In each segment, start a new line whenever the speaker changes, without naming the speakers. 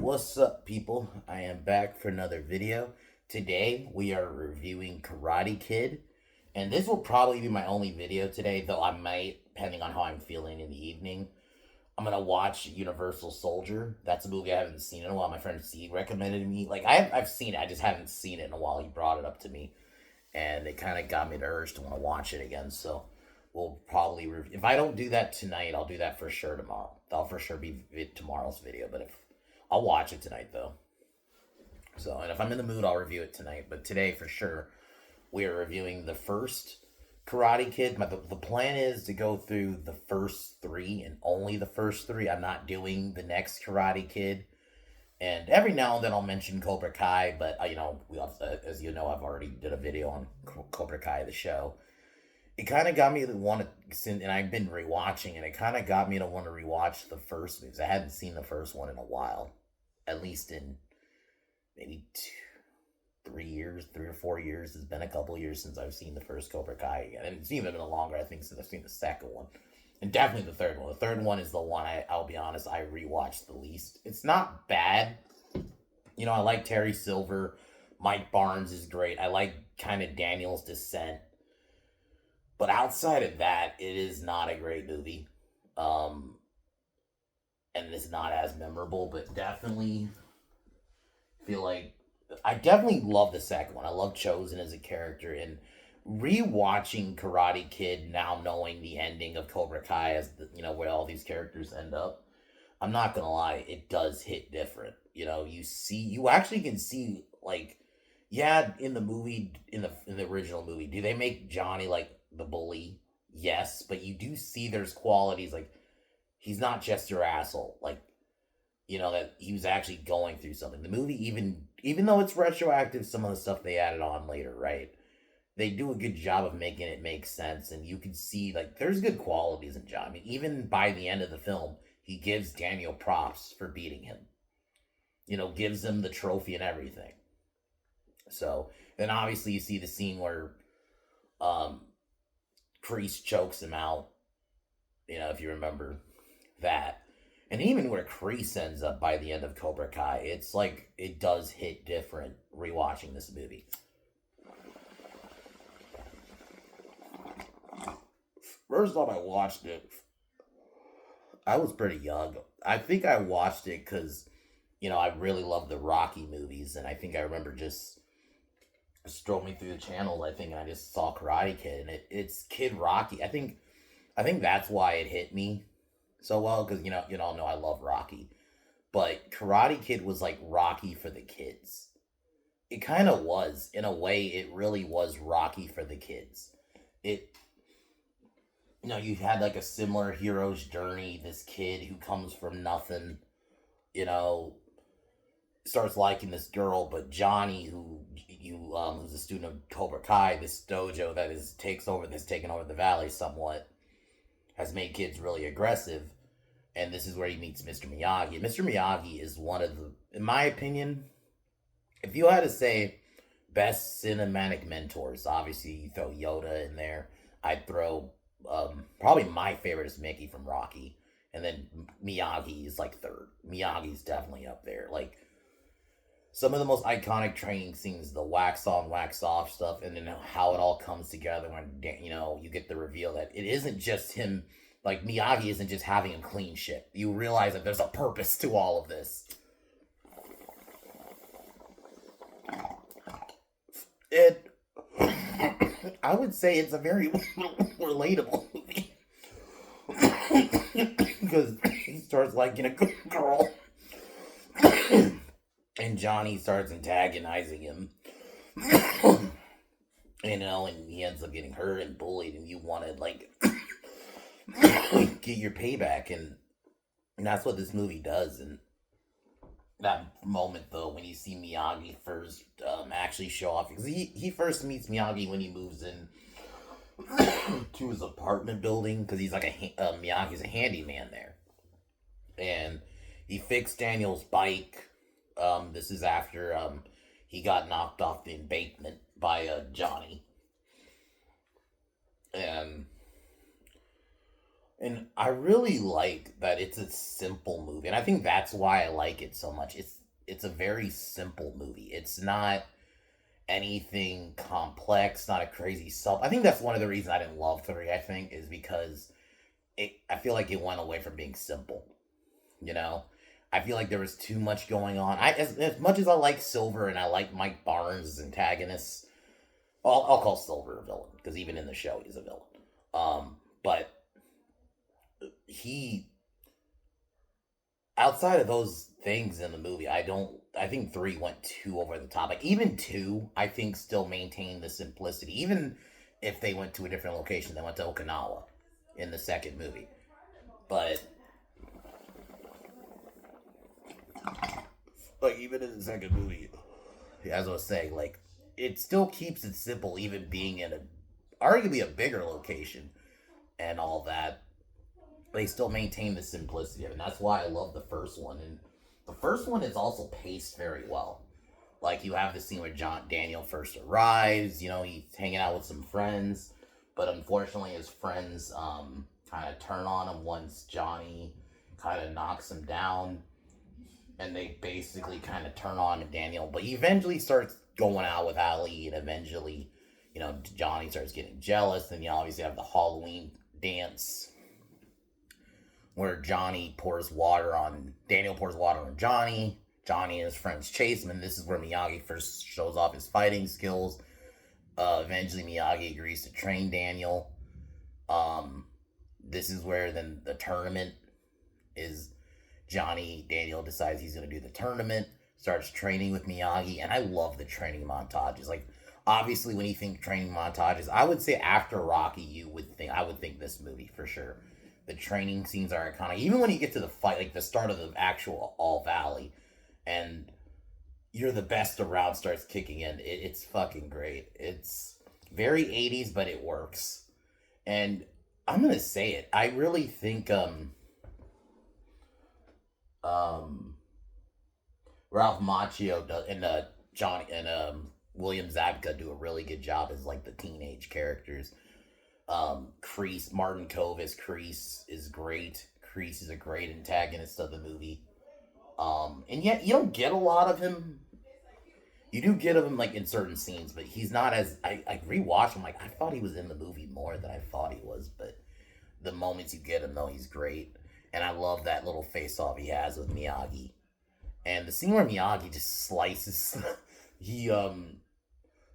What's up, people? I am back for another video. Today, we are reviewing Karate Kid, and this will probably be my only video today, though I might, depending on how I'm feeling in the evening. I'm gonna watch Universal Soldier. That's a movie I haven't seen in a while. My friend C recommended me. Like, I've seen it, I just haven't seen it in a while. He brought it up to me, and it kind of got me the urge to want to watch it again, so we'll probably if I don't do that tonight, I'll do that for sure tomorrow. That'll for sure be tomorrow's video, but if I'll watch it tonight though. So, and if I'm in the mood, I'll review it tonight. But today, for sure, we are reviewing the first Karate Kid. The plan is to go through the first three and only the first three. I'm not doing the next Karate Kid. And every now and then I'll mention Cobra Kai, but as you know, I've already did a video on Cobra Kai, the show. It kind of got me to want to, and I've been rewatching, and it kind of got me to want to rewatch the first movies. I hadn't seen the first one in a while, at least in maybe 3 years, 3 or 4 years. It's been a couple years since I've seen the first Cobra Kai again, and it's even been longer, I think, since I've seen the second one, and definitely the third one. The third one is the one I'll be honest, I rewatched the least. It's not bad. I like Terry Silver. Mike Barnes is great. I like kind of Daniel's descent. But outside of that, it is not a great movie. Um, and it's not as memorable, but definitely feel like I definitely love the second one. I love Chosen as a character, and rewatching Karate Kid now, knowing the ending of Cobra Kai, as where all these characters end up. I'm not gonna lie, it does hit different. You actually can see, like, yeah, in the movie, in the original movie, do they make Johnny like the bully? Yes, but you do see there's qualities, like, he's not just your asshole. Like, that he was actually going through something. The movie, even though it's retroactive, some of the stuff they added on later, right? They do a good job of making it make sense, and you can see, like, there's good qualities in John. I mean, even by the end of the film, he gives Daniel props for beating him. Gives him the trophy and everything. So then obviously you see the scene where Kreese chokes him out. If you remember that. And even where Kreese ends up by the end of Cobra Kai, it's like it does hit different rewatching this movie. First time I watched it, I was pretty young. I think I watched it because, I really love the Rocky movies, and I think I remember just strolling through the channels. I think I just saw Karate Kid, and it's Kid Rocky. I think that's why it hit me so well, because you all know I love Rocky, but Karate Kid was like Rocky for the kids. It kind of was, in a way. It really was Rocky for the kids. It you had like a similar hero's journey. This kid who comes from nothing, you know, starts liking this girl, but Johnny, who's a student of Cobra Kai, this dojo that that's taken over the valley somewhat, has made kids really aggressive, and this is where he meets Mr. Miyagi. Mr. Miyagi is one of the, in my opinion, if you had to say best cinematic mentors, obviously you throw Yoda in there. I'd throw probably my favorite is Mickey from Rocky, and then Miyagi is like third. Miyagi's definitely up there. Like, some of the most iconic training scenes, the wax on, wax off stuff, and then how it all comes together when you get the reveal that it isn't just him. Like, Miyagi isn't just having him clean shit. You realize that there's a purpose to all of this. It, I would say it's a very relatable movie. Because he starts liking a good girl. And Johnny starts antagonizing him. And he ends up getting hurt and bullied, and you want to, like, get your payback. And that's what this movie does. And that moment, though, when you see Miyagi first actually show off, because he first meets Miyagi when he moves in to his apartment building, because he's like Miyagi's a handyman there, and he fixed Daniel's bike. This is after he got knocked off the embankment by Johnny, and And I really like that it's a simple movie, and I think that's why I like it so much. It's a very simple movie. It's not anything complex, not a crazy self. I think that's one of the reasons I didn't love three. I think is because I feel like it went away from being simple. You know, I feel like there was too much going on. As much as I like Silver and I like Mike Barnes as antagonist, I'll call Silver a villain because even in the show he's a villain. But he outside of those things in the movie, I don't. I think three went too over the top. Like even two, I think still maintained the simplicity. Even if they went to a different location, they went to Okinawa in the second movie. But like even in the second movie, as I was saying, like it still keeps it simple, even being in a arguably a bigger location and all that. They still maintain the simplicity of it. And that's why I love the first one. And the first one is also paced very well. Like you have the scene where John Daniel first arrives. You know, he's hanging out with some friends, but unfortunately, his friends kind of turn on him once Johnny kind of knocks him down, and they basically kind of turn on Daniel. But he eventually starts going out with Ali, and eventually, you know, Johnny starts getting jealous. And you obviously have the Halloween dance where Daniel pours water on Johnny. Johnny and his friends chase him, and this is where Miyagi first shows off his fighting skills. Eventually, Miyagi agrees to train Daniel. This is where then the tournament is. Daniel decides he's going to do the tournament, starts training with Miyagi, and I love the training montages. Like, obviously, when you think training montages, I would say after Rocky, I would think this movie for sure. The training scenes are iconic. Even when you get to the fight, like the start of the actual All Valley, and you're the best around starts kicking in. It's fucking great. It's very 80s, but it works. And I'm gonna say it. I really think um Ralph Macchio does, and Johnny and William Zabka do a really good job as like the teenage characters. Kreese, Martin Kove as Kreese is great. Kreese is a great antagonist of the movie. And yet you don't get a lot of him. You do get him like in certain scenes, but he's not as I rewatched him. Like I thought he was in the movie more than I thought he was, but the moments you get him though, he's great. And I love that little face off he has with Miyagi. And the scene where Miyagi just slices he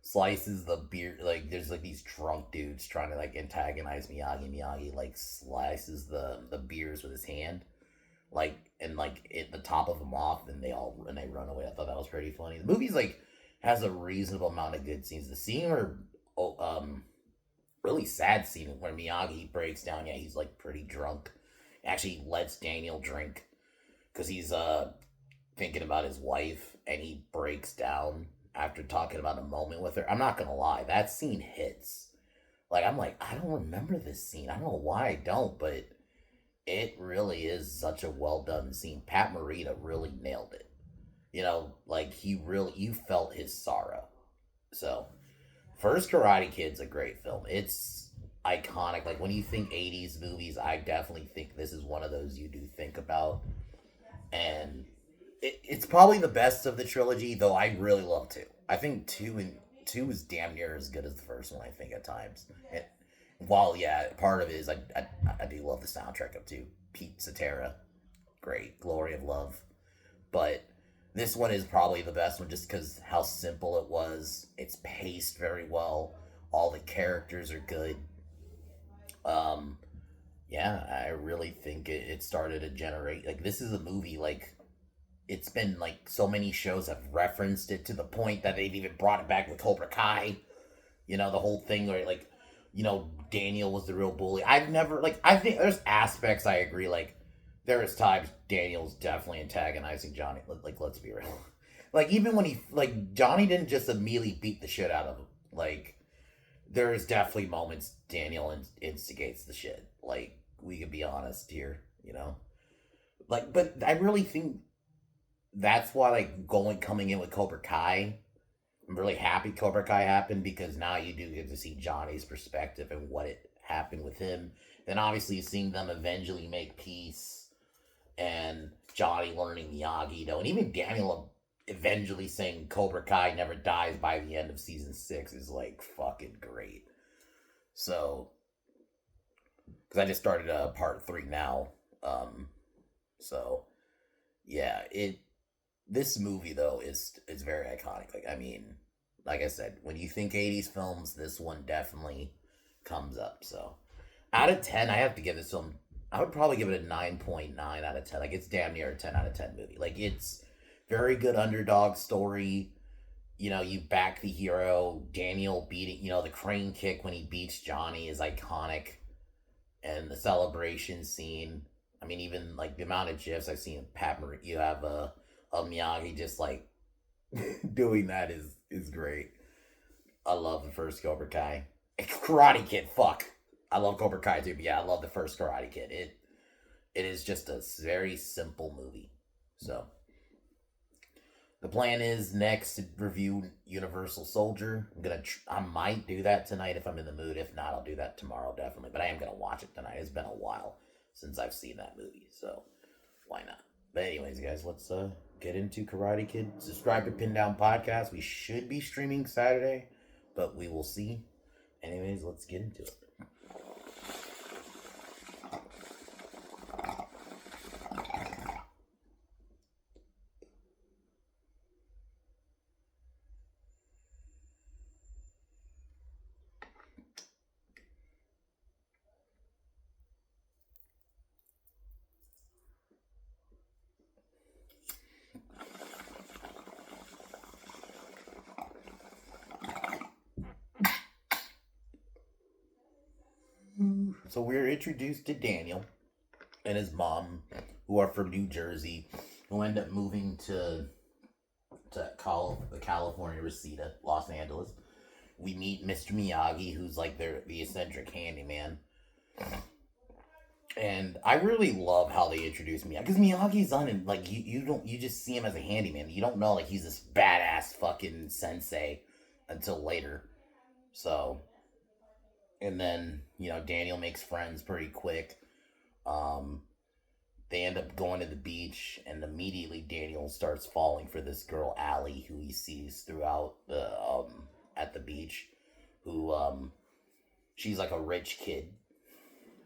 slices the beer, like there's like these drunk dudes trying to like antagonize Miyagi. Miyagi like slices the beers with his hand, like and like at the top of them off, and they run away. I thought that was pretty funny. The movie's like has a reasonable amount of good scenes. The scene where oh, really sad scene where Miyagi breaks down. Yeah, he's like pretty drunk. Actually lets Daniel drink because he's thinking about his wife, and he breaks down after talking about a moment with her. I'm not gonna lie, that scene hits. Like I'm like, I don't remember this scene. I don't know why I don't, but it really is such a well done scene. Pat Morita really nailed it. You know, like you felt his sorrow. So, First Karate Kid's a great film. It's iconic. Like when you think 80s movies, I definitely think this is one of those you do think about. And it's probably the best of the trilogy, though I really love two. I think two is damn near as good as the first one. I think at times. And while yeah, part of it is I do love the soundtrack of two. Pete Cetera, great. Glory of Love, but this one is probably the best one just because how simple it was. It's paced very well. All the characters are good. Um, yeah, I really think it started a generate. Like this is a movie like it's been like so many shows have referenced it to the point that they've even brought it back with Cobra Kai. You know, the whole thing where like, you know, Daniel was the real bully. I've never like I think there's aspects I agree, like there is times Daniel's definitely antagonizing Johnny. Like let's be real. Like even when he like Johnny didn't just immediately beat the shit out of him. Like there's definitely moments Daniel instigates the shit. Like we can be honest here, you know. Like but I really think that's why like coming in with Cobra Kai, I'm really happy Cobra Kai happened because now you do get to see Johnny's perspective and what it happened with him Then obviously seeing them eventually make peace, and Johnny learning Miyagi, though, and even Daniel eventually saying Cobra Kai never dies by the end of season 6 is like fucking great. So, because I just started part 3 now, so yeah, this movie though is very iconic. Like, I mean, like I said, when you think 80s films, this one definitely comes up. So out of 10, I have to give this film, I would probably give it a 9.9 out of 10. Like, it's damn near a 10 out of 10 movie. Like, it's very good underdog story. You know, you back the hero. Daniel beating, the crane kick when he beats Johnny is iconic. And the celebration scene. I mean, even like the amount of gifs I've seen of you have a Miyagi just like doing that is great. I love the first Cobra Kai. Karate Kid, fuck. I love Cobra Kai too, but yeah, I love the first Karate Kid. It is just a very simple movie. So the plan is next to review Universal Soldier. I might do that tonight if I'm in the mood. If not, I'll do that tomorrow definitely. But I am gonna watch it tonight. It's been a while since I've seen that movie, so why not? But anyways, guys, let's get into Karate Kid. Subscribe to Pin Down Podcast. We should be streaming Saturday, but we will see. Anyways, let's get into it. So we're introduced to Daniel and his mom, who are from New Jersey, who end up moving to California, Reseda, Los Angeles. We meet Mr. Miyagi, who's like the eccentric handyman. And I really love how they introduce Miyagi, because Miyagi's like you just see him as a handyman. You don't know like he's this badass fucking sensei until later. So, and then Daniel makes friends pretty quick. They end up going to the beach, and immediately Daniel starts falling for this girl Allie, who he sees throughout the at the beach, who she's like a rich kid,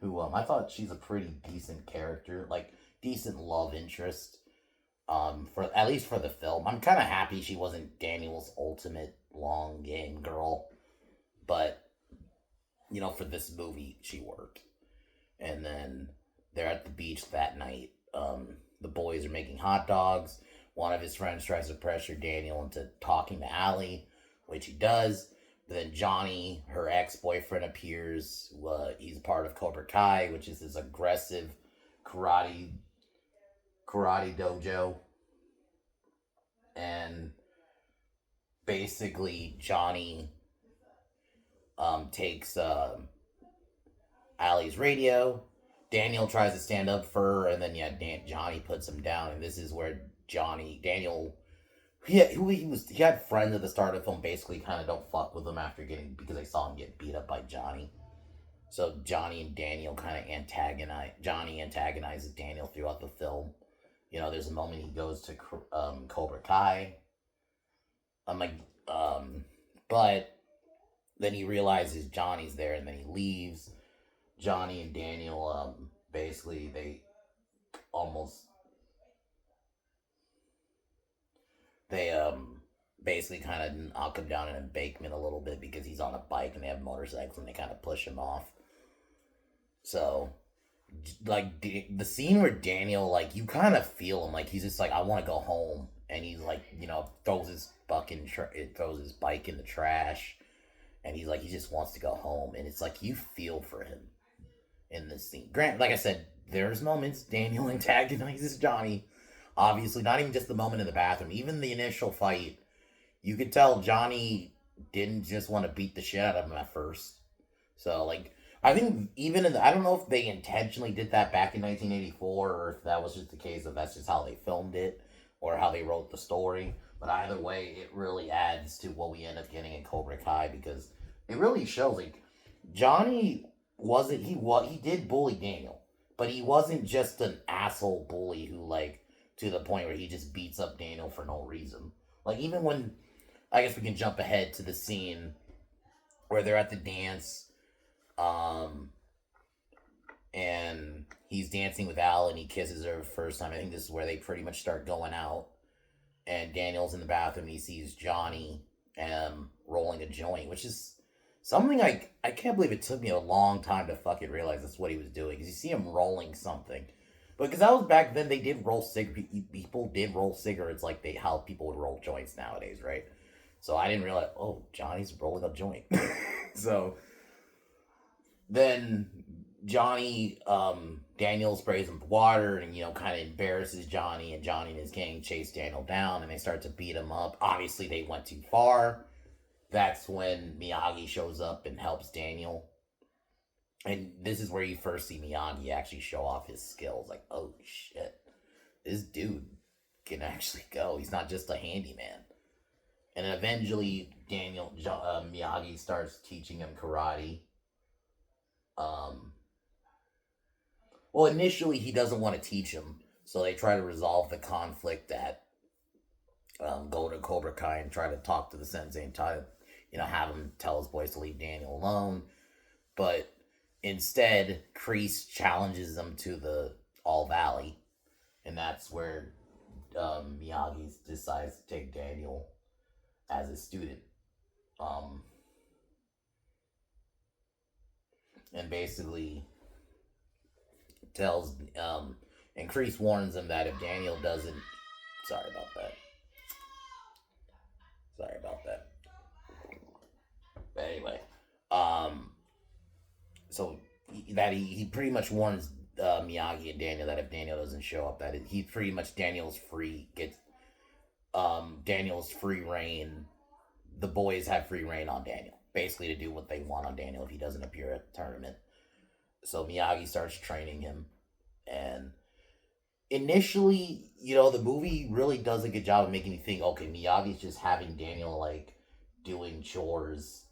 who I thought she's a pretty decent character, like decent love interest, for at least for the film. I'm kind of happy she wasn't Daniel's ultimate long game girl, but for this movie she worked. And then they're at the beach that night. The boys are making hot dogs. One of his friends tries to pressure Daniel into talking to Allie, which he does. But then Johnny, her ex-boyfriend, appears. He's part of Cobra Kai, which is this aggressive karate dojo. And basically Johnny takes Allie's radio. Daniel tries to stand up for her, and then Johnny puts him down. And this is where Daniel, he had friends at the start of the film basically kind of don't fuck with him because they saw him get beat up by Johnny. So Johnny and Daniel kind of Johnny antagonizes Daniel throughout the film. There's a moment he goes to Cobra Kai. But then he realizes Johnny's there, and then he leaves. Johnny and Daniel, basically, they basically kind of knock him down an embankment a little bit because he's on a bike and they have motorcycles, and they kind of push him off. So, like, the scene where Daniel, like, you kind of feel him, like, he's just like, I want to go home, and he's like, throws his bike in the trash, and he's like, he just wants to go home, and it's like, you feel for him in this scene. Grant, like I said, there's moments Daniel antagonizes Johnny. Obviously, not even just the moment in the bathroom, even the initial fight, you could tell Johnny didn't just want to beat the shit out of him at first. So, like, I think even I don't know if they intentionally did that back in 1984, or if that was just the case of that's just how they filmed it, or how they wrote the story. But either way, it really adds to what we end up getting in Cobra Kai, because it really shows, like, Johnny wasn't he did bully Daniel, but he wasn't just an asshole bully who like to the point where he just beats up Daniel for no reason. Like even when I guess we can jump ahead to the scene where they're at the dance, um, and he's dancing with Al and he kisses her first time. I think this is where they pretty much start going out. And Daniel's in the bathroom. And he sees Johnny rolling a joint, which is something I can't believe it took me a long time to fucking realize that's what he was doing. Because you see him rolling something, but because that was back then, they did roll people did roll cigarettes like they how people would roll joints nowadays, right? So I didn't realize. Oh, Johnny's rolling a joint. So then Johnny, Daniel sprays him with water and, kind of embarrasses Johnny, and Johnny and his gang chase Daniel down and they start to beat him up. Obviously, they went too far. That's when Miyagi shows up and helps Daniel. And this is where you first see Miyagi actually show off his skills. Like, oh shit, this dude can actually go. He's not just a handyman. And then eventually, Miyagi starts teaching him karate. Well, initially he doesn't want to teach him, so they try to resolve the conflict at go to Cobra Kai and try to talk to the sensei and try to, have him tell his boys to leave Daniel alone. But instead, Kreese challenges them to the All Valley, and that's where Miyagi decides to take Daniel as a student. And basically tells and Kreese warns him that if Daniel doesn't sorry about that. But anyway, so that he pretty much warns Miyagi and Daniel that if Daniel doesn't show up, that he pretty much Daniel's free reign. The boys have free reign on Daniel, basically to do what they want on Daniel if he doesn't appear at the tournament. So Miyagi starts training him, and initially, the movie really does a good job of making me think, okay, Miyagi's just having Daniel like doing chores,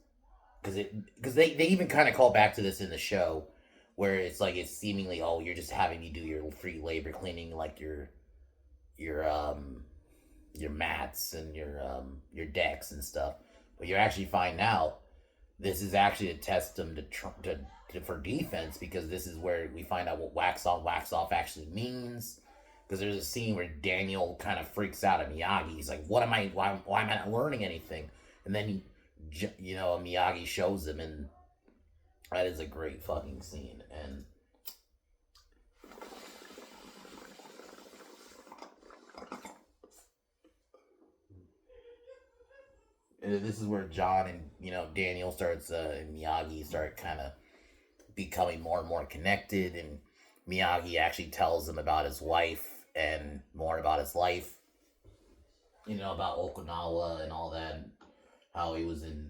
because they even kind of call back to this in the show, where it's like it's seemingly, oh, you're just having me do your free labor cleaning like your mats and your decks and stuff, but you actually find out this is actually to test them for defense, because this is where we find out what wax off actually means. Because there's a scene where Daniel kind of freaks out at Miyagi. He's like, why am I not learning anything? And then Miyagi shows him, and that is a great fucking scene. And this is where John and Daniel starts and Miyagi start kind of becoming more and more connected, and Miyagi actually tells him about his wife and more about his life, about Okinawa and all that, and how he was in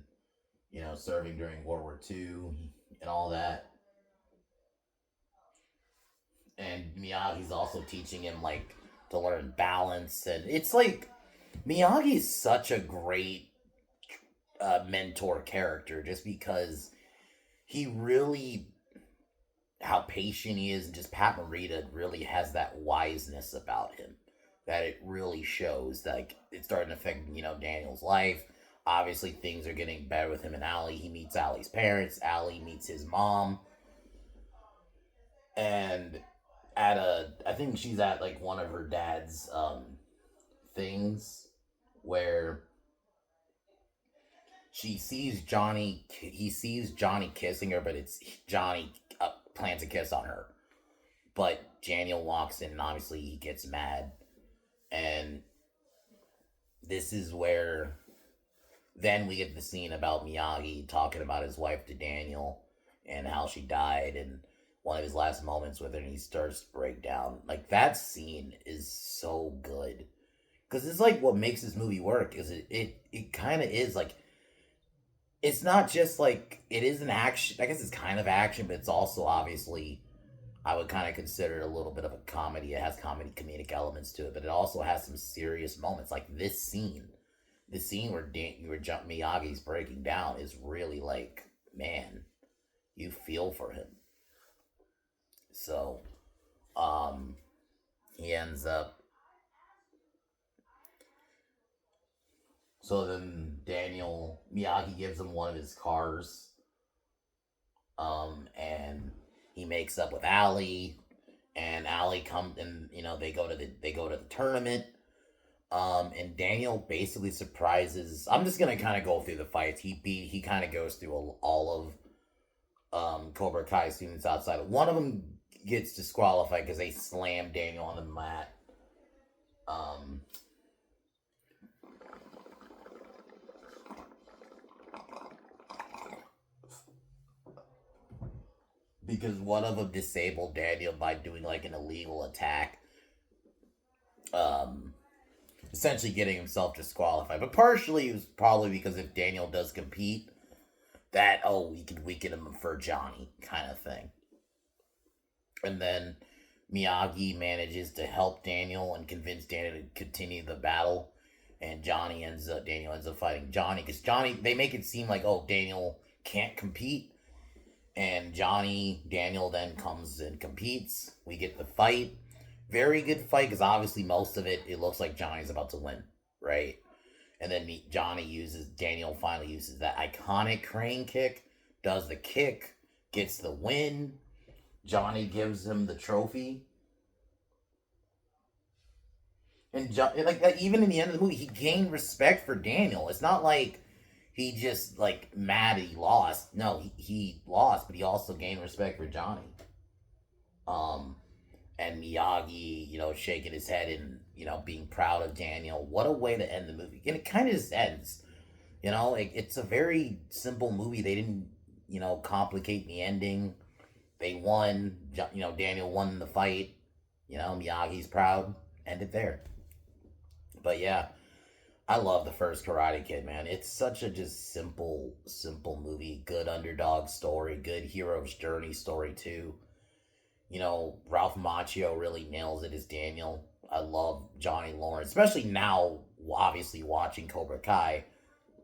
serving during World War II and all that. And Miyagi's also teaching him like to learn balance, and it's like Miyagi is such a great mentor character, just because he really, how patient he is, and just Pat Morita really has that wiseness about him that it really shows. Like, it's starting to affect Daniel's life. Obviously things are getting better with him and Allie. He meets Allie's parents, Allie meets his mom, and I think she's at like one of her dad's things where he sees Johnny kissing her, but it's Johnny plants a kiss on her. But Daniel walks in, and obviously he gets mad. And this is where then we get the scene about Miyagi talking about his wife to Daniel and how she died, and one of his last moments with her, and he starts to break down. Like, that scene is so good. Because it's like what makes this movie work is it kind of is like, it's not just like, it is an action, I guess it's kind of action, but it's also obviously, I would kind of consider it a little bit of a comedy. It has comedic elements to it, but it also has some serious moments. Like this scene, where Miyagi's breaking down is really like, man, you feel for him. So, um, he ends up. So then Daniel Miyagi gives him one of his cars, and he makes up with Ali, and Ali comes, and they go to the tournament. And Daniel basically surprises. I'm just gonna kind of go through the fights. He kind of goes through all of Cobra Kai students outside. One of them gets disqualified because they slam Daniel on the mat. Um, because one of them disabled Daniel by doing like an illegal attack. Um, Essentially getting himself disqualified. But partially it was probably because if Daniel does compete, that we could weaken him for Johnny kind of thing. And then Miyagi manages to help Daniel and convince Daniel to continue the battle. And Daniel ends up fighting Johnny. Because they make it seem like, Daniel can't compete. And Daniel then comes and competes. We get the fight. Very good fight, because obviously most of it looks like Johnny's about to win, right? And then Daniel finally uses that iconic crane kick, does the kick, gets the win. Johnny gives him the trophy. And like that, even in the end of the movie, he gained respect for Daniel. It's not like he just like mad he lost. No, he lost, but he also gained respect for Johnny. And Miyagi, shaking his head and being proud of Daniel. What a way to end the movie. And it kind of just ends. It's a very simple movie. They didn't complicate the ending. They won. Daniel won the fight. Miyagi's proud. Ended there. But yeah, I love the first Karate Kid, man. It's such a just simple movie. Good underdog story. Good hero's journey story too. Ralph Macchio really nails it as Daniel. I love Johnny Lawrence, especially now. Obviously, watching Cobra Kai,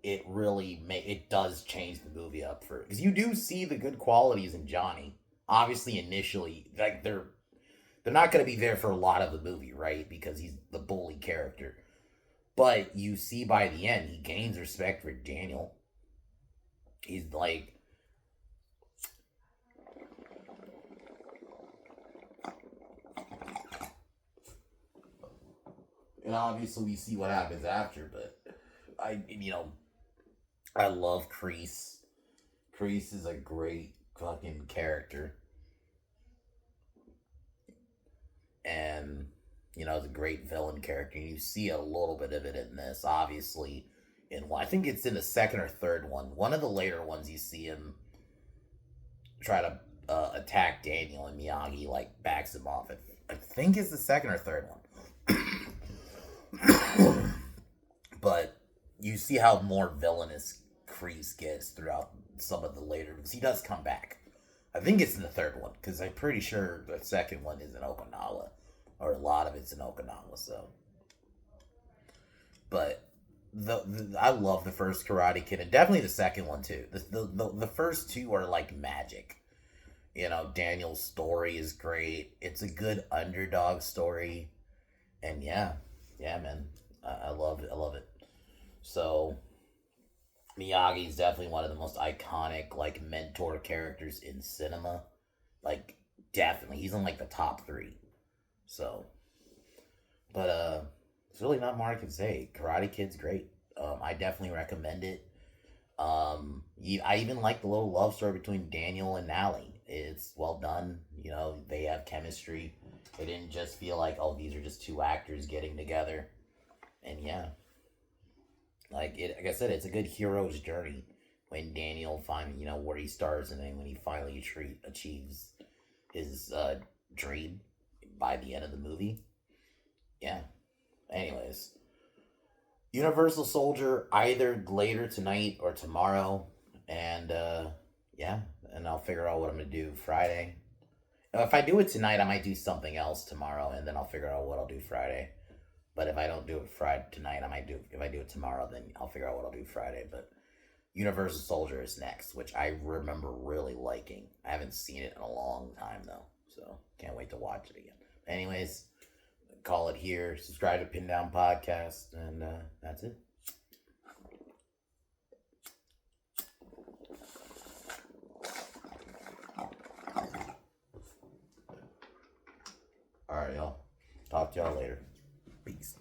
it really it does change the movie up because you do see the good qualities in Johnny. Obviously, initially, like they're not going to be there for a lot of the movie, right? Because he's the bully character. But you see by the end, he gains respect for Daniel. He's like, and obviously we see what happens after, but I love Kreese. Kreese is a great fucking character. And, it's a great villain character. You see a little bit of it in this, obviously. I think it's in the second or third one. One of the later ones, you see him try to attack Daniel, and Miyagi, backs him off. I think it's the second or third one. But you see how more villainous Kreese gets throughout some of the later, because he does come back. I think it's in the third one, because I'm pretty sure the second one is in Okinawa, or a lot of it's in Okinawa. So, but I love the first Karate Kid, and definitely the second one too. The first two are like magic. Daniel's story is great. It's a good underdog story, and yeah, man, I love it. So Miyagi is definitely one of the most iconic mentor characters in cinema. Definitely, he's in the top 3. So, but there's really not more I can say. Karate Kid's great. I definitely recommend it. I even like the little love story between Daniel and Nally. It's well done. They have chemistry. It didn't just feel like, these are just two actors getting together. And yeah, like I said, it's a good hero's journey when Daniel finally, where he starts, and then when he finally achieves his dream by the end of the movie. Yeah. Anyways, Universal Soldier either later tonight or tomorrow, and yeah, and I'll figure out what I'm gonna do Friday. If I do it tonight, I might do something else tomorrow, and then I'll figure out what I'll do Friday. But if I don't do it Friday tonight, I might do. If I do it tomorrow, then I'll figure out what I'll do Friday. But Universal Soldier is next, which I remember really liking. I haven't seen it in a long time though, so can't wait to watch it again. Anyways, call it here. Subscribe to Pin Down Podcast, and that's it. All right, y'all. Talk to y'all later. Peace.